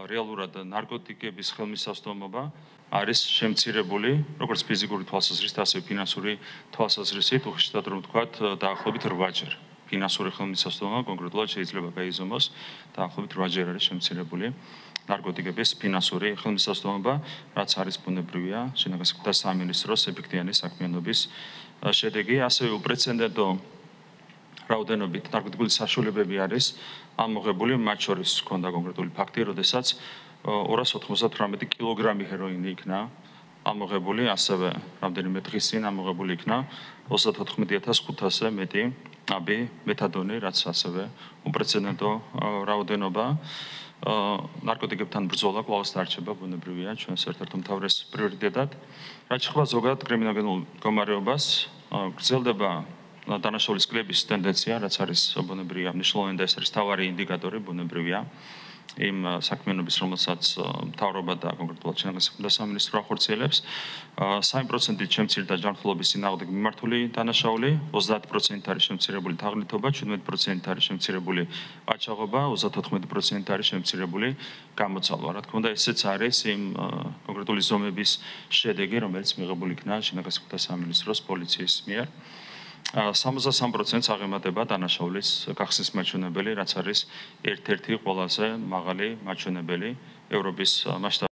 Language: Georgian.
რეალურად ნარკოტიკების ხელმისაწვდომობა არის შემცირებული, როგორც ფიზიკური თვალსაზრისით, ასევე ფინანსური თვალსაზრისით, უხეშად რომ ვთქვათ, დაახლოებით 8-ჯერ. ფინანსური ხელმისაწვდომობა კონკრეტულად შეიძლება გაიზომოს, დაახლოებით 8-ჯერ არის შემცირებული ნარკოტიკების ფინანსური ხელმისაწვდომობა, რაც არის ბუნებრივია, შინაგან საქმეთა სამინისტროს ეფექტიანი საქმიანობის შედეგი, ასევე უპრეცედენტო რაოდენობით ნარკოტიკული საშუალებები არის ამოღებული, მათ შორის ჰქონდა კონკრეტული ფაქტი, როდესაც 298 კილოგრამი ჰეროინი იქნა ამოღებული, ასევე რამდენიმე დღის წინ ამოღებული იქნა 34500-ზე მეტი აბი მეთადონი, რაც ასევე უპრეცედენტო რაოდენობა. ნარკოტიკებთან ბრძოლა კვლავ დარჩება ბუნებრივია ჩვენს ერთ-ერთ უმთავრეს პრიორიტეტად. რაც შეეხება ზოგადად კრიმინალურ მდგომარეობას, გრძელდება დანაშაულის კლების ტენდენცია, რაც არის ბუნებრივია მნიშვნელოვანი და ეს არის მთავარი ინდიკატორი ბუნებრივია იმ საქმიანობის, რომელსაც მთავრობა და კონკრეტულად შინაგან საქმეთა სამინისტრო ახორციელებს. 3%-ით შემცირდა ჯანმრთელობის წინააღმდეგ მიმართული დანაშაული, 30%-ით არის შემცირებული თაღლითობა, 17%-ით არის შემცირებული ყაჩაღობა, 34%-ით არის შემცირებული გამოცალვა. რა თქმა უნდა, ესეც არის იმ კონკრეტული ზომების შედეგი, რომელიც მიღებული იქნა შინაგან საქმეთა სამინისტროს პოლიციის მიერ. 63%-ს აღემატება დანაშაულის გახსნის მაჩვენებელი, რაც არის ერთ-ერთი ყველაზე მაღალი მაჩვენებელი ევროპის მასშტაბით.